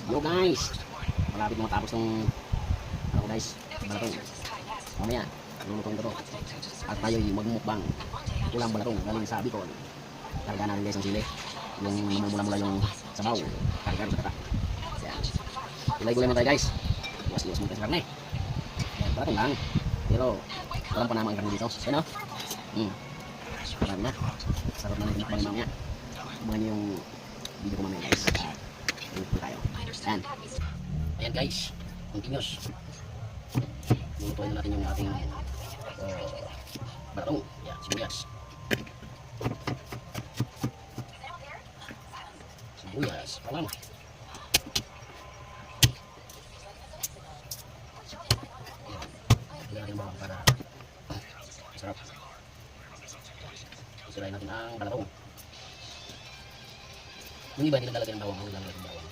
Yo guys, malapit na matapos tong ano guys, balatong. Mamaya, lulutuin ko to. At tayo'y magmukbang. Ulang balatong, galing sa Bicol. Karga natin guys ang sili. Yung namumula-mula yung sabaw. Karga sa kata. Yan. Gulay-gulay mo tayo guys. Iwas-iwas mo tayo sa karne. Yan, balatong lang. Pero, walang panama ang karne dito. Yan o. Marami na. Sarap na natin mukbang mamaya. Abangan nyo yung video ko mamaya guys. Dito tayo. Yan. Ayan guys. Continuous. Lulutuin na natin yung ating balatong. Yan, sibuyas. Sibuyas. Palang. Yan natin bawang para sarap. Sirain natin ang balatong. Yung iba hindi naglalagay ng bawang. Ang naglalagay ng bawang.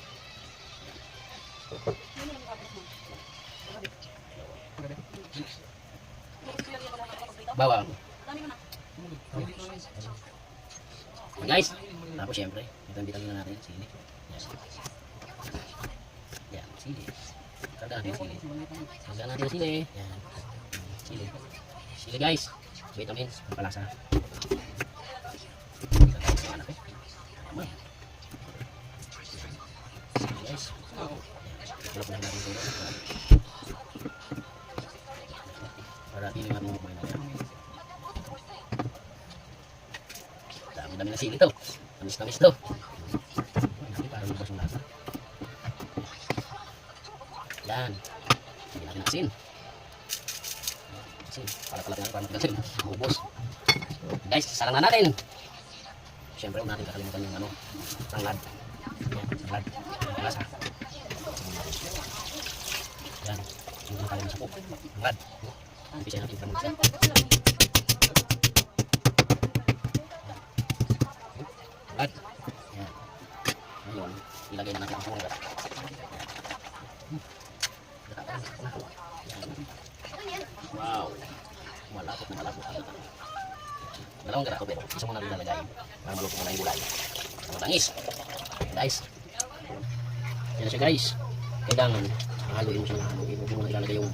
Bawang. Guys, tapos syempre, bitang-bitang na natin sili. Yan, sili. Karga natin sili. Karga natin sili. Yan. Sili. Sili guys. Vitamins, palasa. Guys. Tulap na natin ito. Para hindi natin mukha natin. Dami-dami na sili ito. Tamis-tamis ito. Natin para lumabas yung lasa. Yan. Hindi natin asin. Asin. Palat-palat natin para natin ubos. Guys, sarang na natin. Siyempre, huwag natin kakalimutan yung ano, tanglad. Yan, tanglad. Lasa. Yan. Hindi na tayo masakop. Tanglad. Umpisa natin tanglad siya. Tanglad. Yan. Ngayon, ilagay na natin ang tanglad. Wow. Malapot na malapot. Dalawang gara ko pero isa mo na rin nalagay para maluto mo na yung gulay. Matangis. Guys. Yan siya guys. Kailangan haluin mo siya na haluin. Huwag mo na ilalagay yung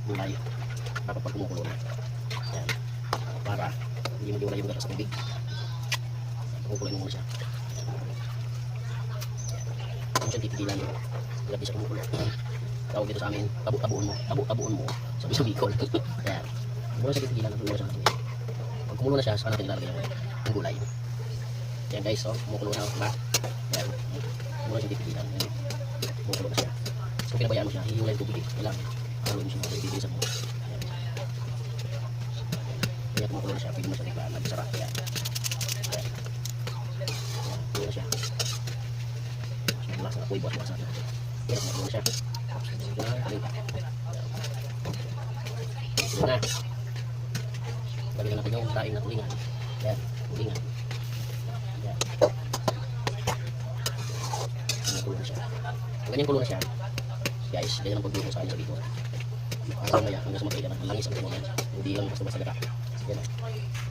gulay. Dapat pag kumukulo na. Yan. Para hindi mo gulay yung gara sa tubig. Kumukuloy mo muna siya. Kung siya titigilan mo. Grabe siya kumukulo. Tawag dito sa amin, tabu-tabuon mo. Tabu-tabuon mo. Sabi sa Bicol. Yan. Muna siya titigilan. Muna siya titigilan. Pag kumulo na siya, saka natin ilalagay ang gulay. Yan guys, so kumukulo na ba? Yan. Muna siya titigilan. Kumukulo na siya. So pinabayaan mo siya, hihiwalay yung tubig. Kailangan. Haluin mo siya mga titigilan mo. Yan. Kaya kumukulo na siya, pwede mo siya tiglaan. Nagsarap. Yan. Yan. Kumukulo na siya. Mas apoy buwas-buwas natin. Yan, kumukulo na siya. Kumukulo na. Lagyan natin yung taing na tulingan. Yan, tulingan. Yan. Kulo na siya. Ganyan kulo na siya. Guys, ganyan ang pagluto sa akin sa dito. Para maya, hanggang sa magkailan. Ang langis ang tumo yan. Hindi lang basta-basta gata. Yan.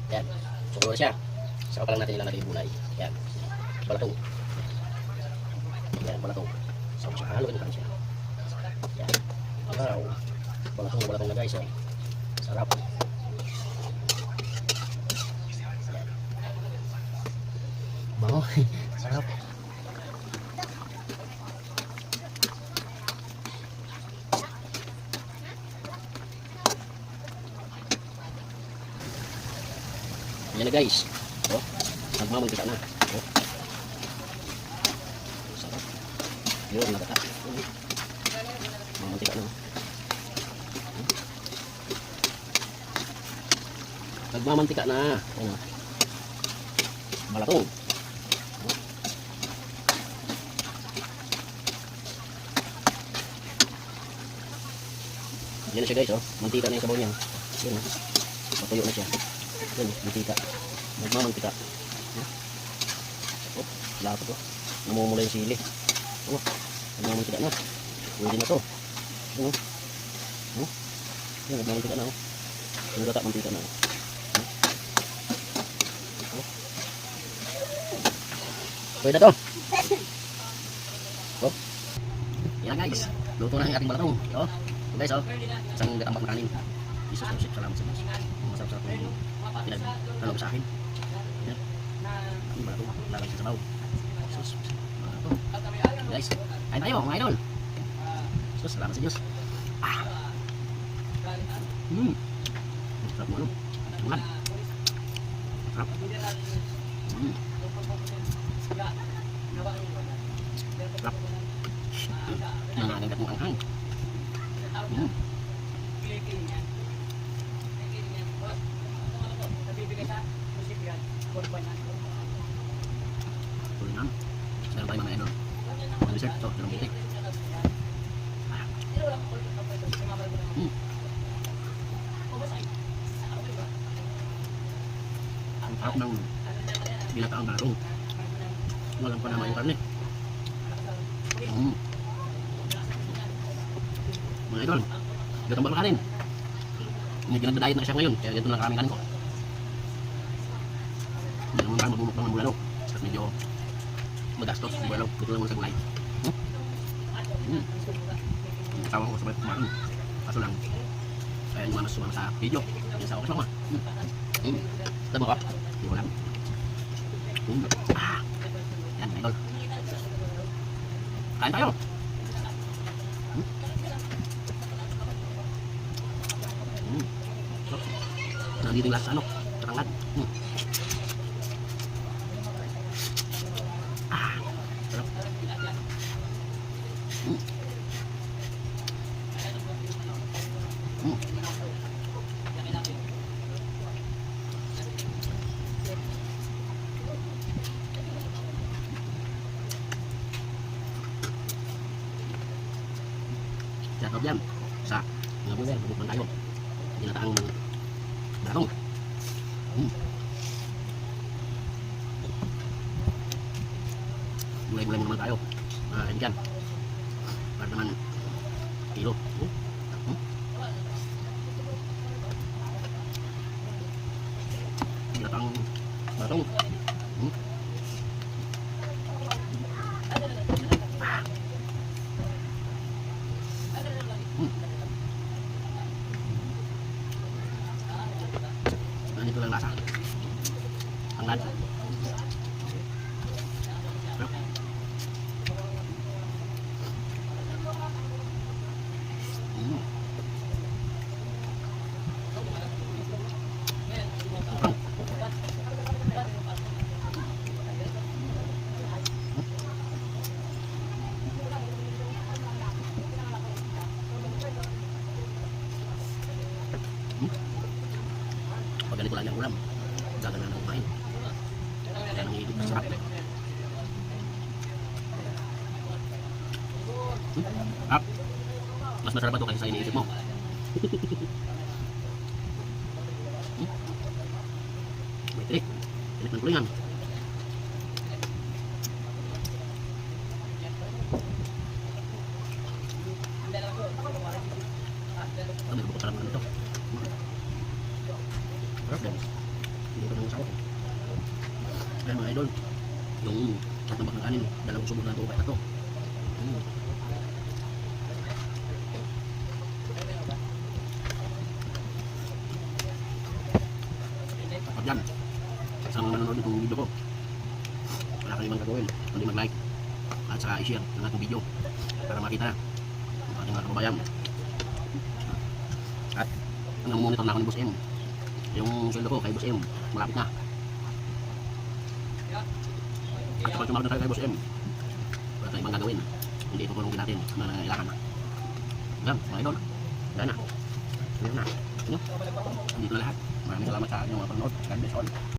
Yan. So, kulo na siya. Saka pa lang natin ilalagay yung gulay. Yan. Balatong. Yan, balatong. So, haluin ka siya. Yan. Wow. Balatong na guys. Oh. Sarap. Bango, sarap. Ayan na guys. Oh, nagmamantika na. Oh. Sarap. Yun, nagata. Nagmamantika na. Nagmamantika na. Ayan. Balatong. Yan na siya guys, oh. Mantika na yung sabaw niya. Yan, oh. Matuyo na siya. Yan, mantika. Nagmamantika. Oh, lapot, oh. Namumula yung sili. Oh, nagmamantika na. Pwede na to. Yan, oh. Oh. Yan, nagmamantika na, oh. Yung gata, mantika na, oh. Oh. Pwede na to. Oh. Yan guys, luto na ang ating balatong. Oh, so guys, oh, isang gatambak na kanin. Jesus, Joseph, salamat sa Diyos. Masarap-sarap yung pinagkaloob sa akin. Yan. Ang balatong, lalagay sa sabaw. Jesus, balatong. Guys, kain tayo mga idol. Jesus, salamat sa Diyos. Ah. Sarap mo ano? Bulan. Sarap. Sarap. Nangangagat mo anghang. Tulingan. Meron tayo mga idol. Mga dessert. Ito, dalawang butik. Ang sarap ng binataang balatong. Walang panama yung karne. Mga idol, gatambak na kanin. Medyo nagda-diet na kasi ako ngayon, kaya ganito lang karaming kanin ko. Hindi naman tayo magmumukbang ng bulalo. At medyo magastos ng bulalo. Dito lang muna sa gulay. Asawa ko sabay kumain. Kaso lang, kaya yung sumama sa video. Yung asawa ko sama. Tama ko? Hindi ko lang. Yan, mga idol. Kain tayo. Nandito yung lasa ano, katangad. Sarap. Sarap yan. Sa mga buwer, bubukman tayo. Ginataang balatong. Gulay-gulay mo naman tayo. Kaibigan. Para naman kilo. Ginataang balatong. Ganito lang lasa. Angad. Pag ganito lang yung ulam, gagana na kumain. Kaya nang higit na sarap. Mas masarap ba ito kasi sa iniisip mo? May tinik. Tinik ng kulingan. May bukot sarap na ito. Sarap din. Hindi ko nang masarap. Kaya mga idol, yung tatambak ng kanin, dalawang subok na ito kahit ito. Kapag yan, isang manonood itong video ko, wala kang ibang gagawin kundi mag-like at saka i-share ng ating video para makita ang ating mga kababayan. At hanggang monitor na ako ni Boss M. Yung sweldo ko kay Boss M, malapit na. At kapag tumawag na tayo kay Boss M, wala tayong ibang gagawin. Hindi ito kulungin natin na nangailangan na. Yan, mga idol. Dahil na. Dito na lahat. Maraming salamat sa inyong mga panonood. God bless all.